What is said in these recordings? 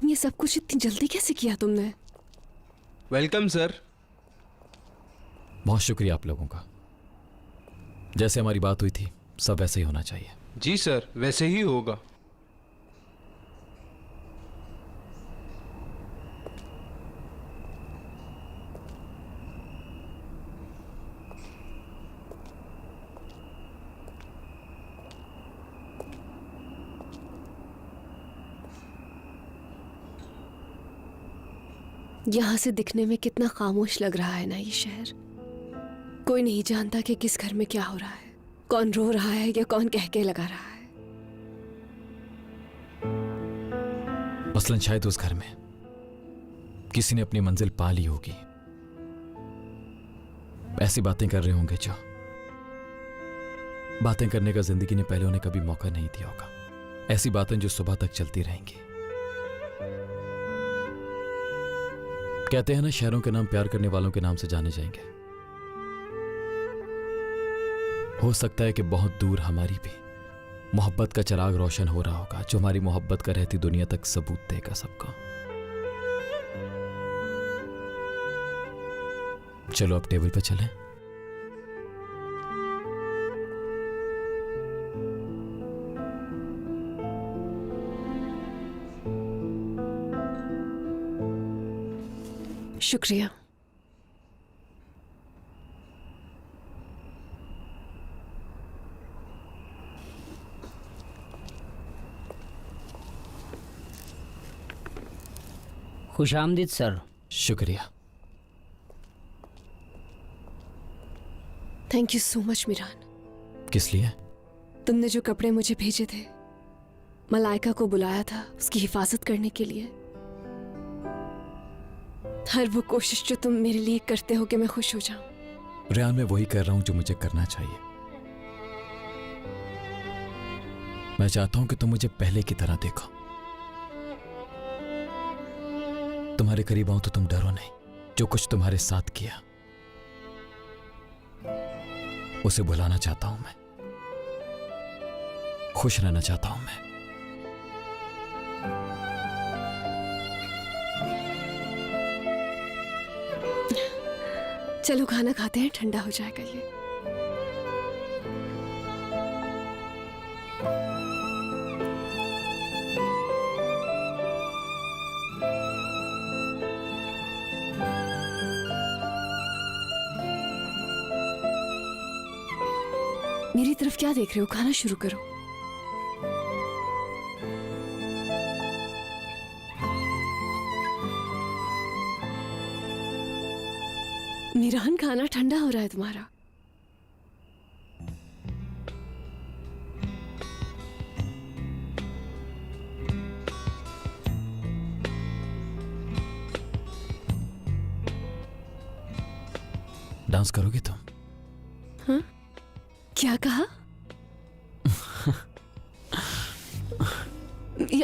ये सब कुछ इतनी जल्दी कैसे किया तुमने? Welcome sir. बहुत शुक्रिया आप लोगों का। जैसे हमारी बात हुई थी सब वैसे ही होना चाहिए। जी सर, वैसे ही होगा। यहाँ से दिखने में कितना खामोश लग रहा है ना ये शहर। कोई नहीं जानता कि किस घर में क्या हो रहा है, कौन रो रहा है या कौन कह के लगा रहा है। मसलन शायद उस घर में किसी ने अपनी मंजिल पा ली होगी, ऐसी बातें कर रहे होंगे जो बातें करने का जिंदगी ने पहले उन्हें कभी मौका नहीं दिया होगा। ऐसी बातें जो सुबह तक चलती रहेंगी। कहते हैं ना, शहरों के नाम प्यार करने वालों के नाम से जाने जाएंगे। हो सकता है कि बहुत दूर हमारी भी मोहब्बत का चिराग रोशन हो रहा होगा, जो हमारी मोहब्बत का रहती दुनिया तक सबूत देगा सबको। चलो अब टेबल पे चलें। शुक्रिया। खुशामदीद सर। शुक्रिया। Thank you so much Miran. किस लिए? तुमने जो कपड़े मुझे भेजे थे, मलाइका को बुलाया था उसकी हिफाजत करने के लिए। हर वो कोशिश जो तुम मेरे लिए करते हो कि मैं खुश हो जाऊं। रियान, मैं वही कर रहा हूं जो मुझे करना चाहिए। मैं चाहता हूं कि तुम मुझे पहले की तरह देखो। तुम्हारे करीब आऊं तो तुम डरो नहीं। जो कुछ तुम्हारे साथ किया उसे भुलाना चाहता हूं मैं। खुश रहना चाहता हूं मैं। चलो खाना खाते हैं, ठंडा हो जाएगा ये। मेरी तरफ क्या देख रहे हो? खाना शुरू करो। मिरान, खाना ठंडा हो रहा है तुम्हारा। डांस करोगी तुम? हाँ? क्या कहा?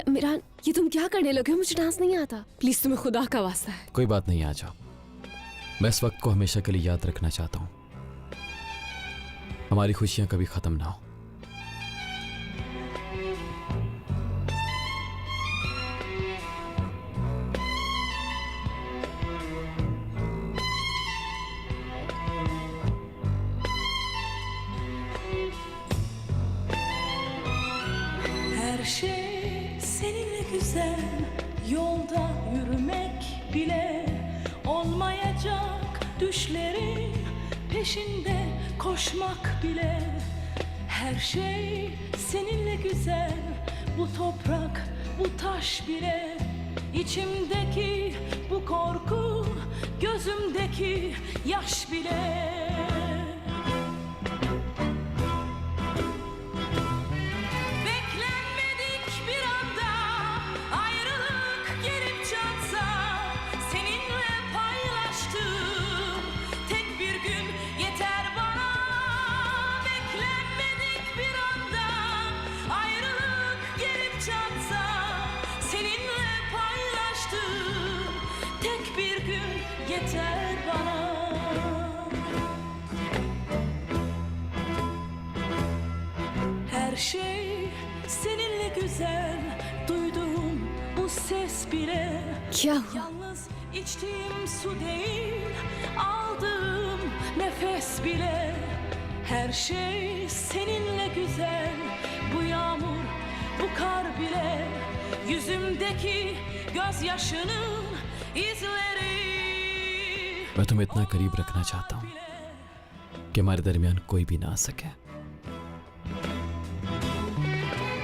मिरान, ये तुम क्या करने लगे हो? मुझे डांस नहीं आता। प्लीज, तुम्हें खुदा का वास्ता है। कोई बात नहीं, आ जाओ। मैं इस वक्त को हमेशा के लिए याद रखना चाहता हूं। हमारी खुशियां कभी खत्म ना हो। Her şey seninle güzel, yolda yürümek bile olmayacak, düşlerin peşinde koşmak bile. Her şey seninle güzel, bu toprak, bu taş bile. İçimdeki bu korku, gözümdeki yaş bile. Yeter bana. Her şey seninle güzel, duyduğum bu ses bile. क्या हुआ? Yalnız içtiğim su değil, aldığım nefes bile. Her şey seninle güzel, bu yağmur, bu kar bile. Yüzümdeki gözyaşının izleri. मैं तुम्हें इतना करीब रखना चाहता हूँ कि हमारे दरमियान कोई भी ना आ सके।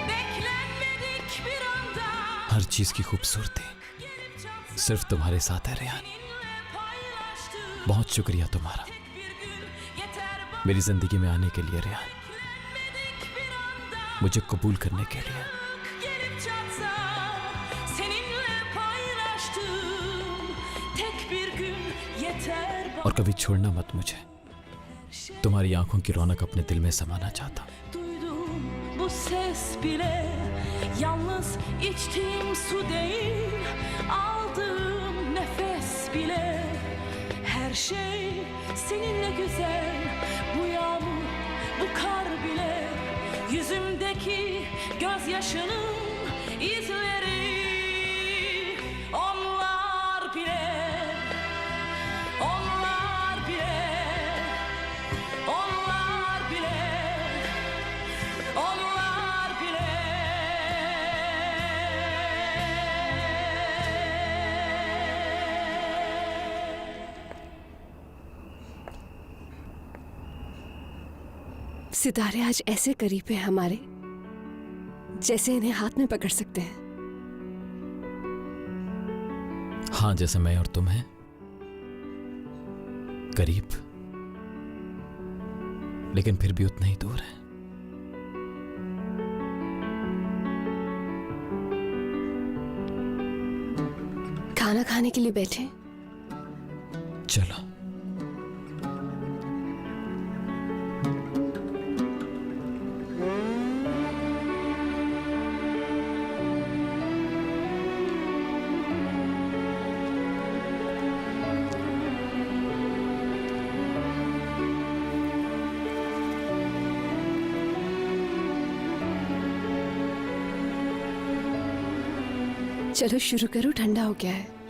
Beklenmedik bir anda हर चीज की खूबसूरती gelip çatsın. सिर्फ तुम्हारे साथ है रेहान। Seninle paylaştığım बहुत शुक्रिया तुम्हारा tek bir gün yeter bana. मेरी जिंदगी में आने के लिए रेहान, Beklenmedik bir anda मुझे कबूल करने के लिए। gelip çatsa, seninle paylaştığım tek bir gün yeter bana. और कभी छोड़ना मत मुझे, तुम्हारी आंखों की रौनक अपने दिल में समाना चाहता हूँ। Duydum bu ses bile, yalnız içtiğim su değil, aldığım nefes bile. Her şey seninle güzel, bu yağmur, bu kar bile. Yüzümdeki gözyaşının izleri, onlar bile, onlar bile. Onlar bile, onlar bile. सितारे आज ऐसे करीब हैं हमारे, जैसे इन्हें हाथ में पकड़ सकते हैं। हाँ, जैसे मैं और तुम हैं करीब, लेकिन फिर भी उतना ही दूर है। खाना खाने के लिए बैठे? चलो। चलो शुरू करो, ठंडा हो गया है।